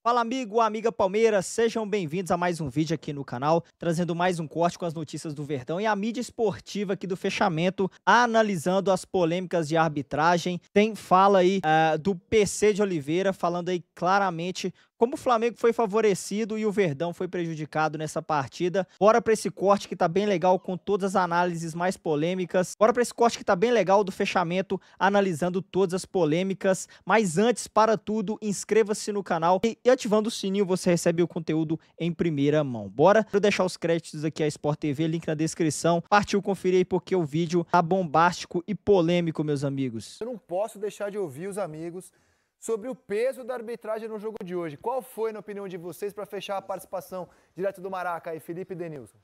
Fala amigo, amiga Palmeiras, sejam bem-vindos a mais um vídeo aqui no canal, trazendo mais um corte com as notícias do Verdão e a mídia esportiva aqui do fechamento, analisando as polêmicas de arbitragem. Tem fala aí do PC de Oliveira, falando aí claramente como o Flamengo foi favorecido e o Verdão foi prejudicado nessa partida. Bora pra esse corte que tá bem legal, com todas as análises mais polêmicas. Bora pra esse corte que tá bem legal do fechamento, analisando todas as polêmicas. Mas antes, para tudo, inscreva-se no canal e ativando o sininho você recebe o conteúdo em primeira mão. Bora? Vou deixar os créditos aqui à Sport TV, link na descrição. Partiu conferir aí porque o vídeo tá bombástico e polêmico, meus amigos. Eu não posso deixar de ouvir os amigos sobre o peso da arbitragem no jogo de hoje. Qual foi, na opinião de vocês, para fechar a participação direto do Maraca aí, Felipe e Denilson?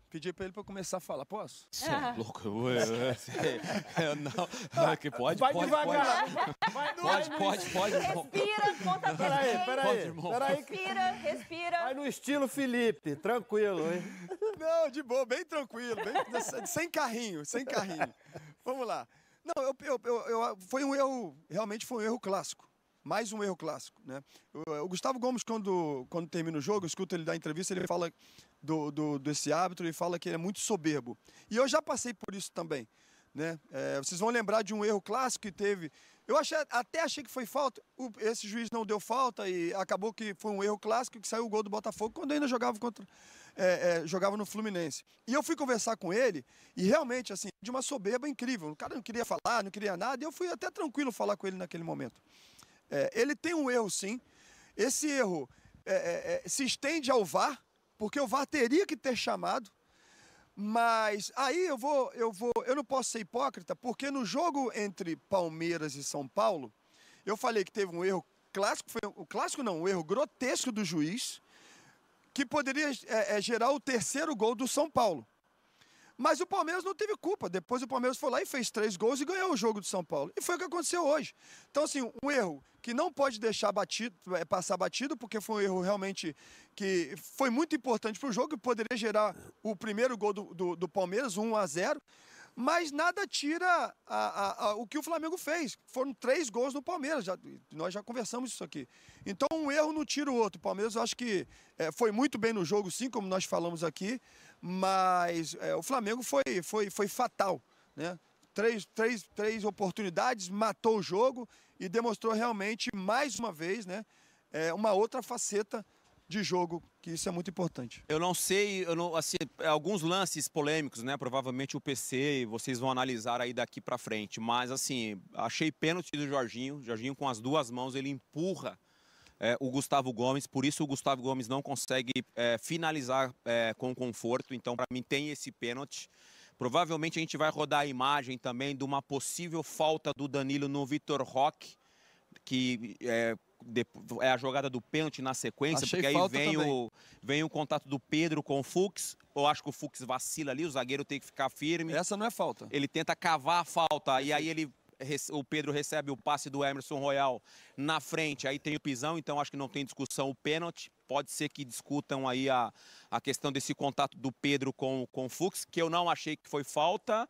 Pedi pra ele pra começar a falar, posso? Você é louco? Não, que pode, Vai pode, devagar. pode. Respira, conta pra Peraí. Respira, respira. Vai no estilo Felipe, tranquilo, hein? Não, de boa, bem tranquilo, sem carrinho. Vamos lá. Não, foi um erro, realmente foi um erro clássico. Mais um erro clássico, né? O Gustavo Gomes, quando termina o jogo, eu escuto ele dar entrevista, ele fala desse árbitro e fala que ele é muito soberbo. E eu já passei por isso também, né? Vocês vão lembrar de um erro clássico que teve. Eu até achei que foi falta. Esse juiz não deu falta e acabou que foi um erro clássico que saiu o gol do Botafogo quando ainda jogava jogava no Fluminense. E eu fui conversar com ele e realmente, assim, de uma soberba incrível. O cara não queria falar, não queria nada, e eu fui até tranquilo falar com ele naquele momento. Ele tem um erro, sim. Esse erro se estende ao VAR, porque o VAR teria que ter chamado, mas aí eu não posso ser hipócrita, porque no jogo entre Palmeiras e São Paulo, eu falei que teve um erro clássico, um erro grotesco do juiz, que poderia gerar o terceiro gol do São Paulo. Mas o Palmeiras não teve culpa. Depois o Palmeiras foi lá e fez 3 gols e ganhou o jogo do São Paulo. E foi o que aconteceu hoje. Então, assim, um erro que não pode deixar passar batido, porque foi um erro realmente que foi muito importante para o jogo e poderia gerar o primeiro gol do Palmeiras, 1-0. Mas nada tira o que o Flamengo fez. Foram 3 gols no Palmeiras. Nós já conversamos isso aqui. Então, um erro não tira o outro. O Palmeiras, eu acho que foi muito bem no jogo, sim, como nós falamos aqui. Mas o Flamengo foi fatal, né? Três oportunidades, matou o jogo e demonstrou realmente, mais uma vez, né, uma outra faceta de jogo, que isso é muito importante. Eu não sei, assim, alguns lances polêmicos, né? Provavelmente o PC, vocês vão analisar aí daqui pra frente. Mas, assim, achei pênalti do Jorginho. Jorginho, com as duas mãos, ele empurra o Gustavo Gomes. Por isso o Gustavo Gomes não consegue finalizar com conforto. Então, para mim, tem esse pênalti. Provavelmente a gente vai rodar a imagem também de uma possível falta do Danilo no Vitor Roque, que é a jogada do pênalti na sequência, Achei porque aí vem o contato do Pedro com o Fux. Eu acho que o Fux vacila ali, o zagueiro tem que ficar firme. Essa não é falta. Ele tenta cavar a falta, e aí o Pedro recebe o passe do Emerson Royal na frente, aí tem o pisão, então acho que não tem discussão o pênalti. Pode ser que discutam aí a questão desse contato do Pedro com o Fux, que eu não achei que foi falta.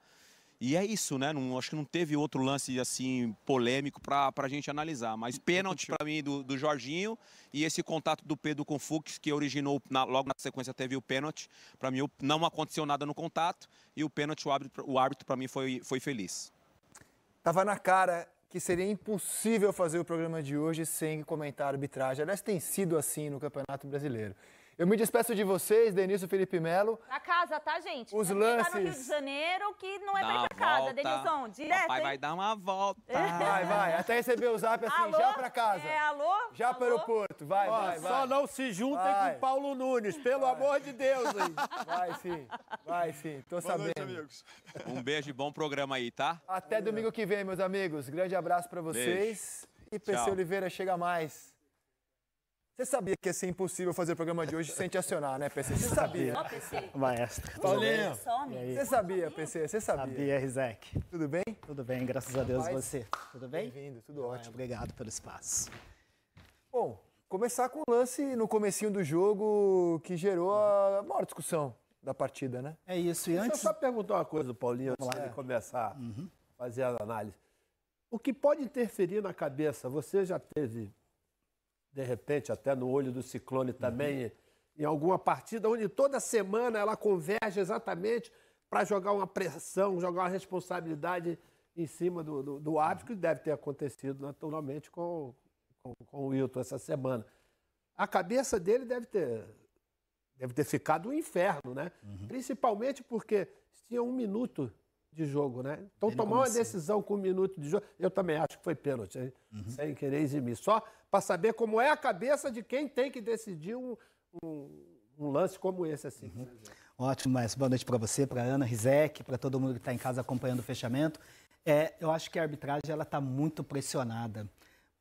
E é isso, né? Acho que não teve outro lance assim polêmico para a gente analisar. Mas pênalti para mim do Jorginho e esse contato do Pedro com o Fux, que originou, logo na sequência teve o pênalti. Para mim não aconteceu nada no contato e o pênalti, o árbitro para mim foi feliz. Tava na cara que seria impossível fazer o programa de hoje sem comentar a arbitragem. Aliás, tem sido assim no Campeonato Brasileiro. Eu me despeço de vocês, Denilson, Felipe Melo. Na casa, tá, gente? Os Quem lances. tá no Rio de Janeiro, que não é pra ir Dá pra casa. volta. Denilson, direto, Papai hein? vai dar uma volta. Vai. Até receber o zap assim, Alô? já pra casa. Alô? Já pro aeroporto. Vai. Só não se juntem Vai. com o Paulo Nunes, pelo amor de Deus, hein? Vai sim. Tô Boa noite, sabendo. amigos. Um beijo e bom programa aí, tá? Até domingo que vem, meus amigos. Grande abraço pra vocês. E PC Tchau. Oliveira, chega mais. Você sabia que ia ser impossível fazer o programa de hoje sem te acionar, né, PC? Você sabia? Ó, PC. Maestro. Paulinho. Some. Você sabia, PC? Você sabia? Sabia, Rizek. Tudo bem? Tudo bem, graças a Deus. Rapaz, Você? Tudo bem? Bem-vindo, tudo ótimo. Obrigado pelo espaço. Bom, começar com um lance no comecinho do jogo que gerou a maior discussão da partida, né? É isso. E Deixa eu antes... só perguntar uma coisa, Paulinho, antes de começar a fazer a análise. O que pode interferir na cabeça? Você já teve de repente, até no olho do Ciclone também, em alguma partida onde toda semana ela converge exatamente para jogar uma pressão, jogar uma responsabilidade em cima do árbitro, que deve ter acontecido naturalmente com o Wilton essa semana. A cabeça dele deve ter ficado um inferno, né? Principalmente porque tinha 1 minuto de jogo, né? Então, tomar uma decisão com 1 minuto de jogo, eu também acho que foi pênalti, hein? Sem querer eximir. Só para saber como é a cabeça de quem tem que decidir um lance como esse, assim. Ótimo, mas boa noite para você, para Ana, Rizek, para todo mundo que está em casa acompanhando o fechamento. Eu acho que a arbitragem está muito pressionada,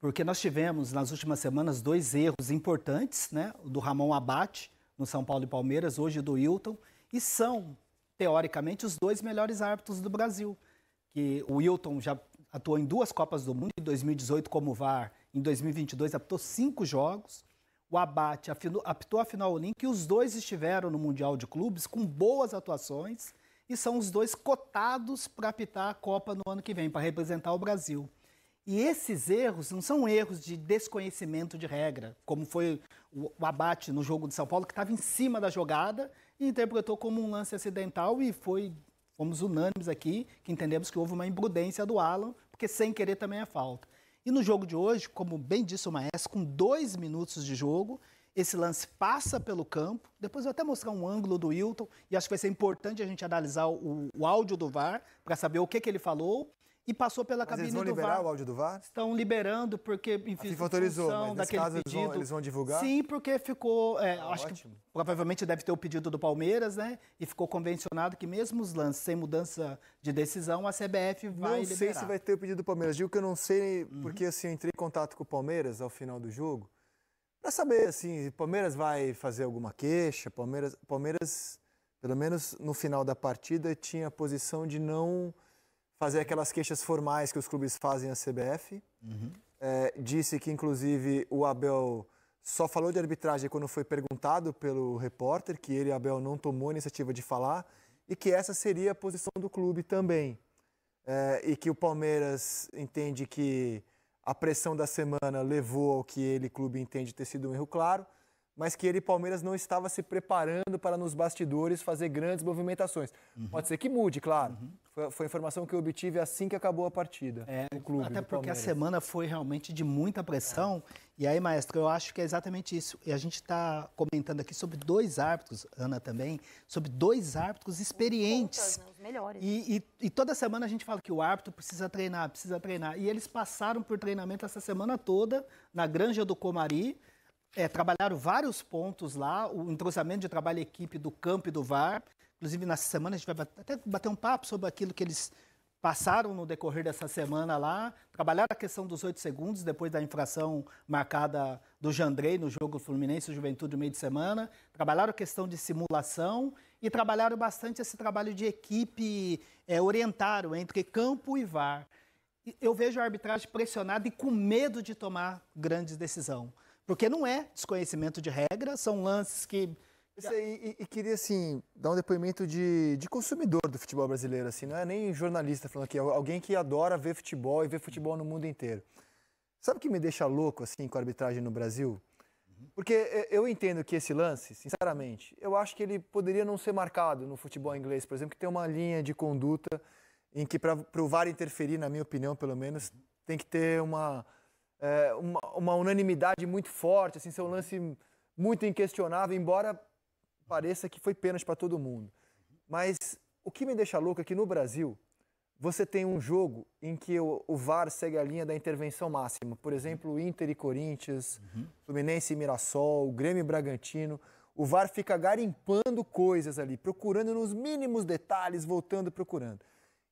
porque nós tivemos, nas últimas semanas, 2 erros importantes, né? O do Ramon Abate, no São Paulo e Palmeiras, hoje do Wilton, e são, teoricamente, os 2 melhores árbitros do Brasil. Que o Wilton já atuou em 2 Copas do Mundo, em 2018 como VAR, em 2022 apitou 5 jogos. O Abate apitou a final olímpica e os 2 estiveram no Mundial de Clubes com boas atuações e são os 2 cotados para apitar a Copa no ano que vem, para representar o Brasil. E esses erros não são erros de desconhecimento de regra, como foi o Abate no jogo de São Paulo, que estava em cima da jogada e interpretou como um lance acidental e fomos unânimes aqui, que entendemos que houve uma imprudência do Alan, porque sem querer também é falta. E no jogo de hoje, como bem disse o Maestro, com 2 minutos de jogo, esse lance passa pelo campo. Depois eu vou até mostrar um ângulo do Wilton, e acho que vai ser importante a gente analisar o áudio do VAR, para saber o que ele falou, e passou pela cabine do VAR. Eles vão liberar o áudio do VAR? Estão liberando, porque, enfim, a FIFA autorizou, mas nesse caso eles vão divulgar? Sim, porque ficou, acho que provavelmente deve ter o pedido do Palmeiras, né? E ficou convencionado que mesmo os lances sem mudança de decisão, a CBF vai liberar. Não sei se vai ter o pedido do Palmeiras. Digo que eu não sei, porque assim, eu entrei em contato com o Palmeiras ao final do jogo, para saber, assim, o Palmeiras vai fazer alguma queixa. Palmeiras, pelo menos no final da partida, tinha a posição de não fazer aquelas queixas formais que os clubes fazem à CBF. Disse que, inclusive, o Abel só falou de arbitragem quando foi perguntado pelo repórter, que ele, Abel, não tomou a iniciativa de falar, e que essa seria a posição do clube também. E que o Palmeiras entende que a pressão da semana levou ao que ele, clube, entende ter sido um erro claro, mas que ele, Palmeiras, não estava se preparando para, nos bastidores, fazer grandes movimentações. Pode ser que mude, claro. Foi a informação que eu obtive assim que acabou a partida. O clube, até porque Palmeiras. a semana foi realmente de muita pressão. E aí, Maestro, eu acho que é exatamente isso. E a gente está comentando aqui sobre 2 árbitros, Ana também, sobre 2 árbitros experientes. Pontas, né? Os melhores. E toda semana a gente fala que o árbitro precisa treinar, precisa treinar. E eles passaram por treinamento essa semana toda na Granja do Comari. Trabalharam vários pontos lá, o entrosamento de trabalho equipe do campo e do VAR. Inclusive, nessa semana a gente vai até bater um papo sobre aquilo que eles passaram no decorrer dessa semana lá. Trabalharam a questão dos 8 segundos, depois da infração marcada do Jandrei no jogo Fluminense e Juventude no meio de semana. Trabalharam a questão de simulação e trabalharam bastante esse trabalho de equipe, orientaram entre campo e VAR. Eu vejo a arbitragem pressionada e com medo de tomar grandes decisões. Porque não é desconhecimento de regra, são lances que... E queria, assim, dar um depoimento de consumidor do futebol brasileiro, assim, não é nem jornalista falando aqui, é alguém que adora ver futebol e ver futebol no mundo inteiro. Sabe o que me deixa louco, assim, com a arbitragem no Brasil? Porque eu entendo que esse lance, sinceramente, eu acho que ele poderia não ser marcado no futebol inglês, por exemplo, que tem uma linha de conduta em que, para o VAR interferir, na minha opinião, pelo menos, tem que ter uma unanimidade muito forte, assim, ser um lance muito inquestionável, embora pareça que foi pênalti para todo mundo. Mas o que me deixa louco é que no Brasil você tem um jogo em que o VAR segue a linha da intervenção máxima. Por exemplo, Inter e Corinthians, Fluminense e Mirassol, Grêmio e Bragantino. O VAR fica garimpando coisas ali, procurando nos mínimos detalhes, voltando procurando.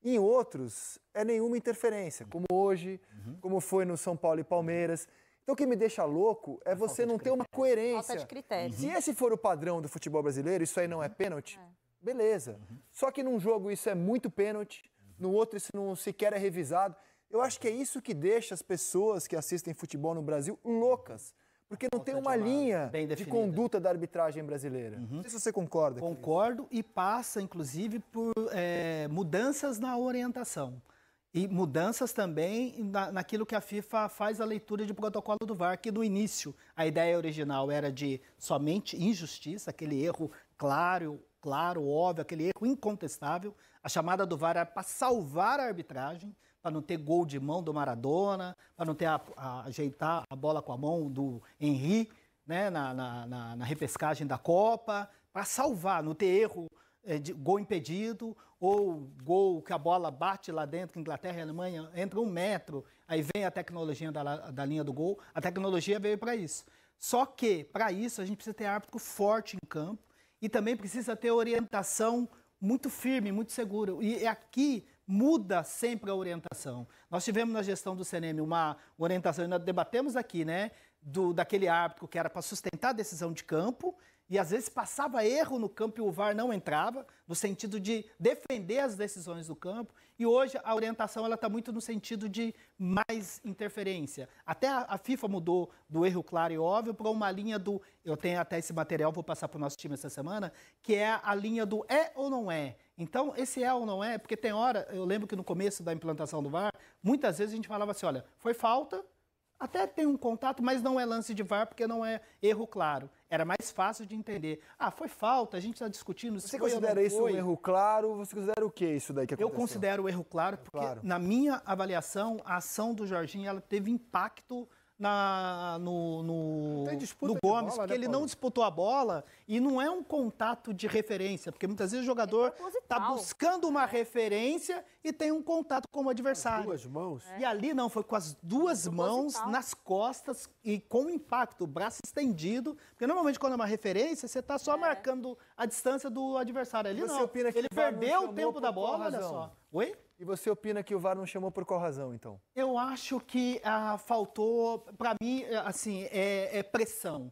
Em outros, é nenhuma interferência, como hoje, como foi no São Paulo e Palmeiras. Então, o que me deixa louco é você não ter uma coerência. Falta de critério. Se esse for o padrão do futebol brasileiro, isso aí não é pênalti, beleza. Só que num jogo isso é muito pênalti, no outro isso não sequer é revisado. Eu acho que é isso que deixa as pessoas que assistem futebol no Brasil loucas. Porque não tem uma linha de conduta da arbitragem brasileira. Não sei se você concorda. Concordo, e passa, inclusive, por mudanças na orientação. E mudanças também naquilo que a FIFA faz a leitura de protocolo do VAR, que no início a ideia original era de somente injustiça, aquele erro claro, óbvio, aquele erro incontestável. A chamada do VAR era para salvar a arbitragem, para não ter gol de mão do Maradona, para não ter ajeitar a bola com a mão do Henry, né, na repescagem da Copa, para salvar, não ter erro de gol impedido, ou gol que a bola bate lá dentro, Inglaterra e Alemanha, entra 1 metro, aí vem a tecnologia da linha do gol. A tecnologia veio para isso. Só que, para isso, a gente precisa ter árbitro forte em campo e também precisa ter orientação muito firme, muito segura. E aqui muda sempre a orientação. Nós tivemos na gestão do CNM uma orientação, nós debatemos aqui, né, daquele árbitro que era para sustentar a decisão de campo, e às vezes passava erro no campo e o VAR não entrava, no sentido de defender as decisões do campo. E hoje a orientação está muito no sentido de mais interferência. Até a FIFA mudou do erro claro e óbvio para uma linha do... Eu tenho até esse material, vou passar para o nosso time essa semana, que é a linha do é ou não é. Então, esse é ou não é, porque tem hora... Eu lembro que no começo da implantação do VAR, muitas vezes a gente falava assim, olha, foi falta... Até tem um contato, mas não é lance de VAR, porque não é erro claro. Era mais fácil de entender. Ah, foi falta, a gente está discutindo... Você considera isso um erro claro? Você considera o que isso daí que aconteceu? Eu considero o erro claro, porque na minha avaliação, a ação do Jorginho ela teve impacto no Gomes, porque ele não disputou a bola e não é um contato de referência, porque muitas vezes o jogador está buscando uma referência e tem um contato com o adversário. As duas mãos. E ali não, foi com as duas mãos nas costas e com impacto, o braço estendido, porque normalmente quando é uma referência, você está só marcando a distância do adversário. Ali não, ele perdeu o tempo da bola, olha só. Oi? E você opina que o VAR não chamou por qual razão, então? Eu acho que faltou, para mim, assim, pressão.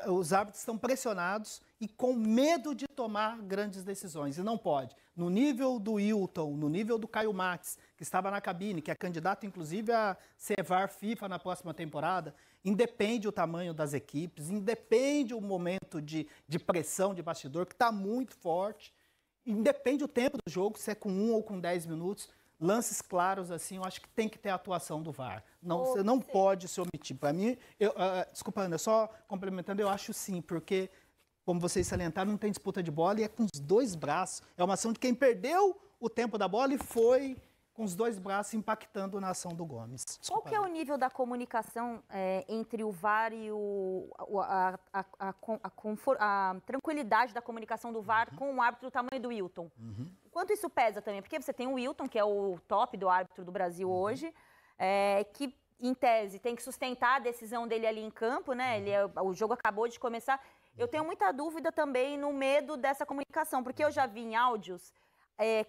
Os árbitros estão pressionados e com medo de tomar grandes decisões, e não pode. No nível do Hilton, no nível do Caio Max, que estava na cabine, que é candidato, inclusive, a ser VAR FIFA na próxima temporada, independe o tamanho das equipes, independe o momento de pressão de bastidor, que está muito forte. Independe o tempo do jogo, se é com 1 ou com 10 minutos, lances claros assim, eu acho que tem que ter a atuação do VAR. Você não pode se omitir. Para mim, desculpa, Ana, só complementando, eu acho sim, porque, como vocês salientaram, não tem disputa de bola e é com os dois braços. É uma ação de quem perdeu o tempo da bola e foi com os dois braços impactando na ação do Gomes. Desculpa, qual que é o nível da comunicação entre o VAR e a tranquilidade da comunicação do VAR com o árbitro do tamanho do Wilton? Quanto isso pesa também? Porque você tem o Wilton, que é o top do árbitro do Brasil hoje, que, em tese, tem que sustentar a decisão dele ali em campo, né? O jogo acabou de começar. Eu tenho muita dúvida também no medo dessa comunicação, porque eu já vi em áudios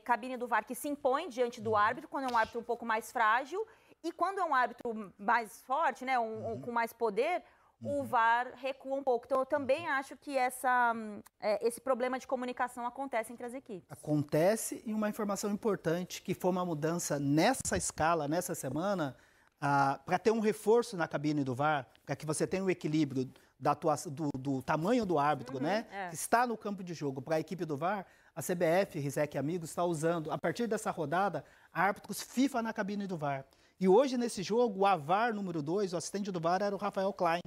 cabine do VAR que se impõe diante do árbitro, quando é um árbitro um pouco mais frágil, e quando é um árbitro mais forte, né, com mais poder, o VAR recua um pouco. Então, eu também acho que esse problema de comunicação acontece entre as equipes. Acontece, e uma informação importante, que foi uma mudança nessa escala, nessa semana, para ter um reforço na cabine do VAR, para que você tenha um equilíbrio da atuação, do tamanho do árbitro, né, que está no campo de jogo, para a equipe do VAR, a CBF, Rizek e Amigos, está usando, a partir dessa rodada, árbitros FIFA na cabine do VAR. E hoje, nesse jogo, o AVAR número 2, o assistente do VAR, era o Rafael Klein,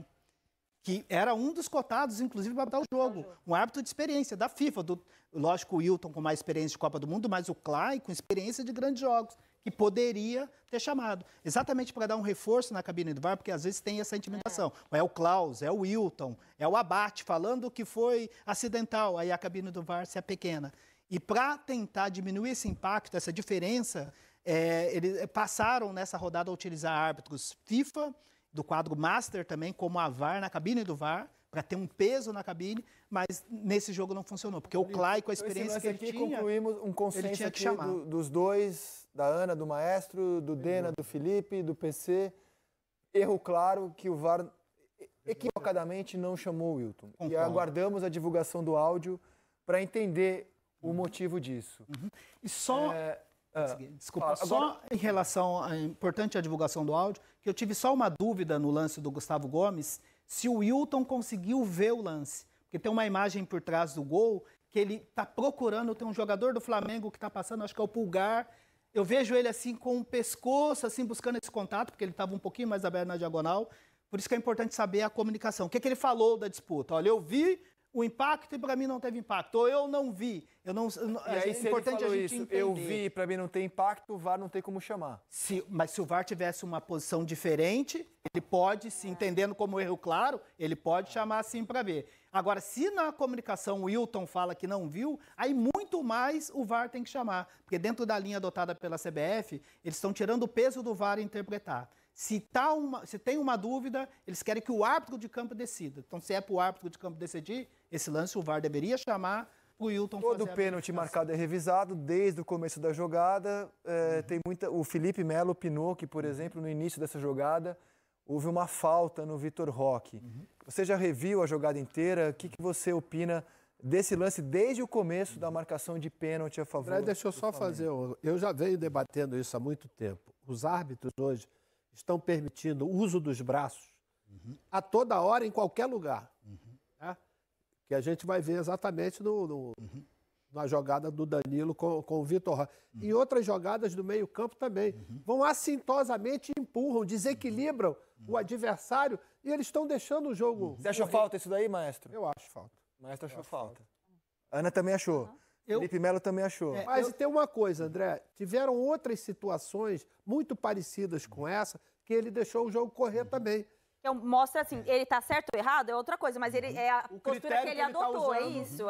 que era um dos cotados, inclusive, para botar o jogo. Um árbitro de experiência da FIFA. Lógico, o Wilton com mais experiência de Copa do Mundo, mas o Klein com experiência de grandes jogos, que poderia ter chamado. Exatamente para dar um reforço na cabine do VAR, porque às vezes tem essa intimidação. É o Klaus, é o Wilton, é o Abate, falando que foi acidental, aí a cabine do VAR se pequena. E para tentar diminuir esse impacto, essa diferença, eles passaram nessa rodada a utilizar árbitros FIFA, do quadro Master também, como a VAR na cabine do VAR, para ter um peso na cabine, mas nesse jogo não funcionou, porque o Clay, com a experiência que ele tinha, concluímos um consenso aqui dos dois, da Ana, do Maestro, do Dena, do Felipe, do PC. Erro claro que o VAR equivocadamente não chamou o Wilton. Concordo. E aguardamos a divulgação do áudio para entender o motivo disso. E só... Desculpa, só em relação à importante a divulgação do áudio, que eu tive só uma dúvida no lance do Gustavo Gomes, se o Wilton conseguiu ver o lance. Porque tem uma imagem por trás do gol que ele está procurando, tem um jogador do Flamengo que está passando, acho que é o Pulgar, Eu vejo ele assim com o pescoço, assim, buscando esse contato, porque ele estava um pouquinho mais aberto na diagonal. Por isso que é importante saber a comunicação. O que ele falou da disputa? Olha, eu vi o impacto e para mim não teve impacto. Ou eu não vi. É importante a gente entender. Eu vi e para mim não tem impacto, o VAR não tem como chamar. Mas se o VAR tivesse uma posição diferente, ele pode, se entendendo como erro claro, ele pode chamar assim para ver. Agora, se na comunicação o Wilton fala que não viu, aí muito mais o VAR tem que chamar. Porque dentro da linha adotada pela CBF, eles estão tirando o peso do VAR interpretar. Se tem uma dúvida, eles querem que o árbitro de campo decida. Então, se é para o árbitro de campo decidir, esse lance o VAR deveria chamar o Wilton fazer. Todo pênalti marcado é revisado desde o começo da jogada. O Felipe Melo opinou que, por exemplo, no início dessa jogada, houve uma falta no Vitor Roque. Você já reviu a jogada inteira? O que você opina desse lance desde o começo da marcação de pênalti a favor? André, deixa eu só fazer. Eu já venho debatendo isso há muito tempo. Os árbitros hoje estão permitindo o uso dos braços a toda hora, em qualquer lugar. Tá? Que a gente vai ver exatamente na jogada do Danilo com o Vitor Roque. E outras jogadas do meio-campo também. Vão assintosamente, empurram, desequilibram o adversário e eles estão deixando o jogo. Você achou falta isso daí, maestro? Eu acho falta. O maestro achou falta. Ana também achou. Felipe Melo também achou. Mas tem uma coisa, André. Tiveram outras situações muito parecidas com essa que ele deixou o jogo correr também. Então, mostra assim, ele tá certo ou errado é outra coisa, mas ele é a postura que ele adotou, é isso,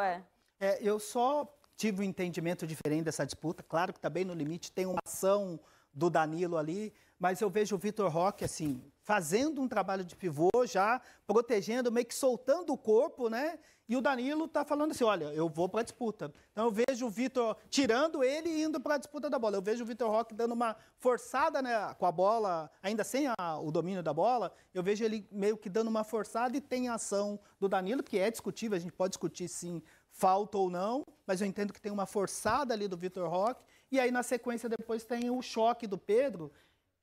Eu só tive um entendimento diferente dessa disputa. Claro que está bem no limite, tem uma ação do Danilo ali, mas eu vejo o Vitor Roque, assim, fazendo um trabalho de pivô já, protegendo, meio que soltando o corpo, né? E o Danilo tá falando assim, olha, eu vou para a disputa. Então eu vejo o Vitor tirando ele e indo para a disputa da bola. Eu vejo o Vitor Roque dando uma forçada, né, com a bola, ainda sem o domínio da bola. Eu vejo ele meio que dando uma forçada e tem a ação do Danilo, que é discutível, a gente pode discutir sim, falta ou não, mas eu entendo que tem uma forçada ali do Vitor Roque. E aí na sequência depois tem o choque do Pedro,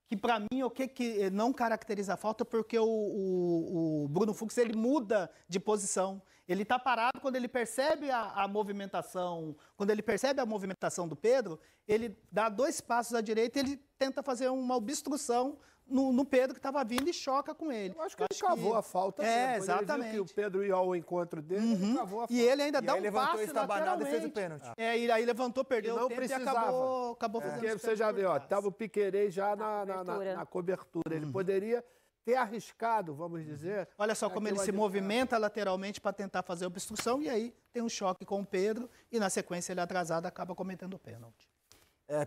que para mim o que não caracteriza a falta porque o Bruno Fux ele muda de posição. Ele está parado quando ele percebe a movimentação, quando ele percebe a movimentação do Pedro, ele dá 2 passos à direita e ele tenta fazer uma obstrução no Pedro que estava vindo e choca com ele. Eu acho que ele cavou a falta. Exatamente. Ele viu que o Pedro ia ao encontro dele, ele cavou a falta. E ele ainda dá um levantou passe estabanado e fez o pênalti. E aí levantou, perdeu o tempo precisava. e acabou fazendo. Porque você já viu, estava o Piquerez já na cobertura. Ele poderia ter arriscado, vamos dizer. Olha só como ele se movimenta lateralmente para tentar fazer a obstrução e aí tem um choque com o Pedro e na sequência ele atrasado acaba cometendo o pênalti.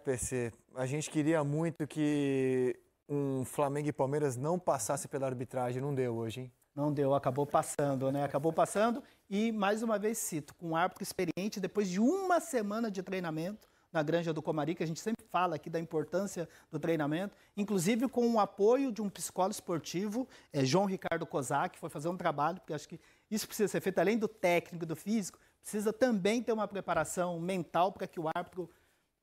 PC, a gente queria muito que um Flamengo e Palmeiras não passasse pela arbitragem, não deu hoje, hein? Não deu, acabou passando, né? Acabou passando e, mais uma vez, cito, com um árbitro experiente, depois de uma semana de treinamento na Granja do Comari, que a gente sempre fala aqui da importância do treinamento, inclusive com o apoio de um psicólogo esportivo, João Ricardo Kozak, que foi fazer um trabalho, porque acho que isso precisa ser feito, além do técnico e do físico, precisa também ter uma preparação mental para que o árbitro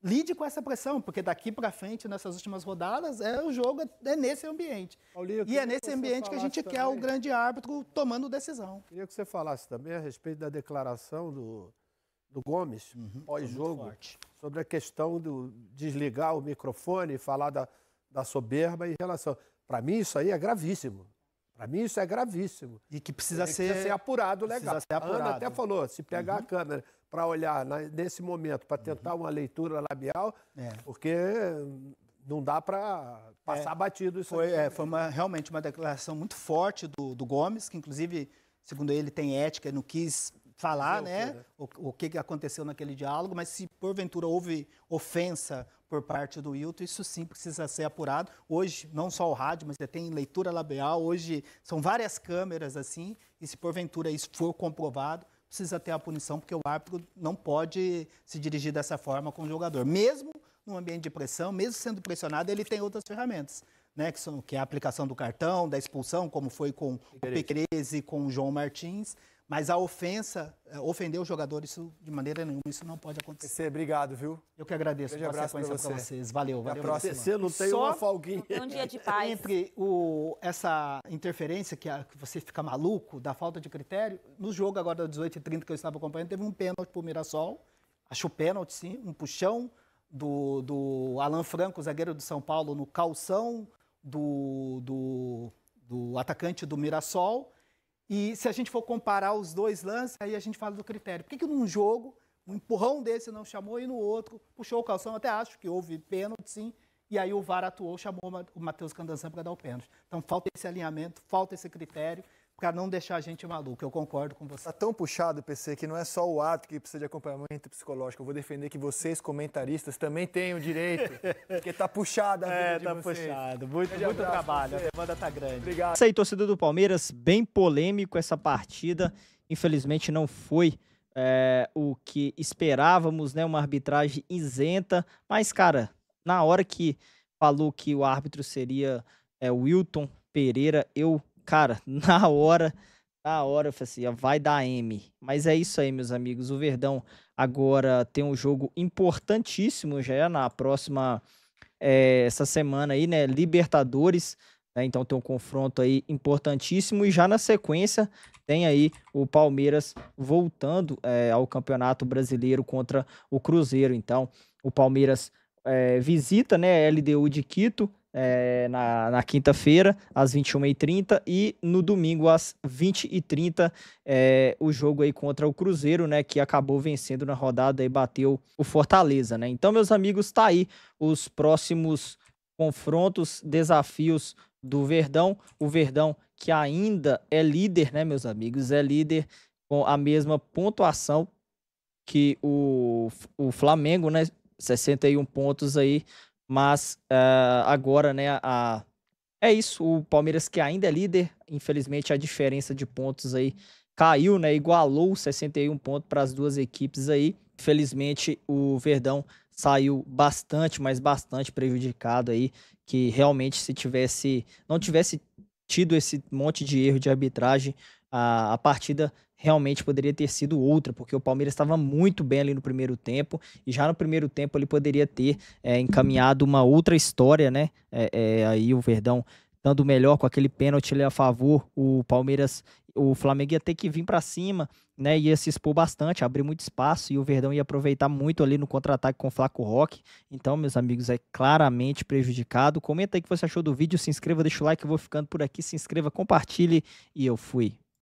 lide com essa pressão, porque daqui para frente, nessas últimas rodadas, o jogo é nesse ambiente. Paulinho, e é nesse ambiente que a gente quer o grande árbitro tomando decisão. Queria que você falasse também a respeito da declaração do Gomes, pós-jogo, sobre a questão do desligar o microfone e falar da soberba em relação... Para mim, isso aí é gravíssimo. Para mim, isso é gravíssimo. E que precisa ser apurado legal. Ser apurado. A Ana até falou, se pegar a câmera para olhar nesse momento, para tentar uma leitura labial, porque não dá para passar batido isso aí. Foi realmente uma declaração muito forte do Gomes, que inclusive, segundo ele, tem ética, não quis falar, o que aconteceu naquele diálogo, mas se porventura houve ofensa por parte do Wilton, isso sim precisa ser apurado. Hoje, não só o rádio, mas tem leitura labial, hoje são várias câmeras assim, e se porventura isso for comprovado, precisa ter a punição, porque o árbitro não pode se dirigir dessa forma com o jogador. Mesmo num ambiente de pressão, mesmo sendo pressionado, ele tem outras ferramentas, né, que é a aplicação do cartão, da expulsão, como foi com o Piquerez e com o João Martins. Mas a ofensa, ofender o jogador, isso de maneira nenhuma, isso não pode acontecer. Obrigado, viu? Eu que agradeço pela sequência para vocês. Valeu, valeu. Você não tem uma folguinha. Um dia de paz. Entre essa interferência, que você fica maluco, da falta de critério, no jogo agora das 18h30 que eu estava acompanhando, teve um pênalti para o Mirassol. Acho pênalti, sim, um puxão do Alan Franco, zagueiro do São Paulo, no calção do atacante do Mirassol. E se a gente for comparar os dois lances, aí a gente fala do critério. Por que num jogo, um empurrão desse não chamou e no outro puxou o calção? Até acho que houve pênalti, sim. E aí o VAR atuou, chamou o Matheus Candansan para dar o pênalti. Então falta esse alinhamento, falta esse critério para não deixar a gente maluco. Eu concordo com você. Está tão puxado, PC, que não é só o árbitro que precisa de acompanhamento psicológico. Eu vou defender que vocês, comentaristas, também têm o direito, porque está puxada a vida de vocês. Puxado. Muito trabalho. A demanda está grande. Obrigado. Isso aí, torcedor do Palmeiras, bem polêmico essa partida. Infelizmente não foi o que esperávamos, né? Uma arbitragem isenta. Mas, cara, na hora que falou que o árbitro seria o Wilton Pereira, cara, na hora, eu falei assim, vai dar M. Mas é isso aí, meus amigos. O Verdão agora tem um jogo importantíssimo já na próxima, essa semana aí, né? Libertadores, né? Então tem um confronto aí importantíssimo. E já na sequência tem aí o Palmeiras voltando ao Campeonato Brasileiro contra o Cruzeiro. Então o Palmeiras visita, né, a LDU de Quito, na quinta-feira, às 21h30, e no domingo, às 20h30, o jogo aí contra o Cruzeiro, né, que acabou vencendo na rodada e bateu o Fortaleza, né? Então, meus amigos, tá aí os próximos confrontos, desafios do Verdão. O Verdão que ainda é líder, né, meus amigos? É líder com a mesma pontuação que o Flamengo, né? 61 pontos aí. Mas agora, né, é isso, o Palmeiras que ainda é líder, infelizmente a diferença de pontos aí caiu, né, igualou 61 pontos para as duas equipes aí. Infelizmente o Verdão saiu bastante, mas bastante prejudicado aí, que realmente se não tivesse tido esse monte de erro de arbitragem, a partida realmente poderia ter sido outra, porque o Palmeiras estava muito bem ali no primeiro tempo, e já no primeiro tempo ele poderia ter encaminhado uma outra história, né? Aí o Verdão dando melhor com aquele pênalti ali a favor, o Flamengo ia ter que vir para cima, né? Ia se expor bastante, abrir muito espaço, e o Verdão ia aproveitar muito ali no contra-ataque com o Flaco Roque. Então, meus amigos, é claramente prejudicado. Comenta aí o que você achou do vídeo, se inscreva, deixa o like, eu vou ficando por aqui, se inscreva, compartilhe, e eu fui.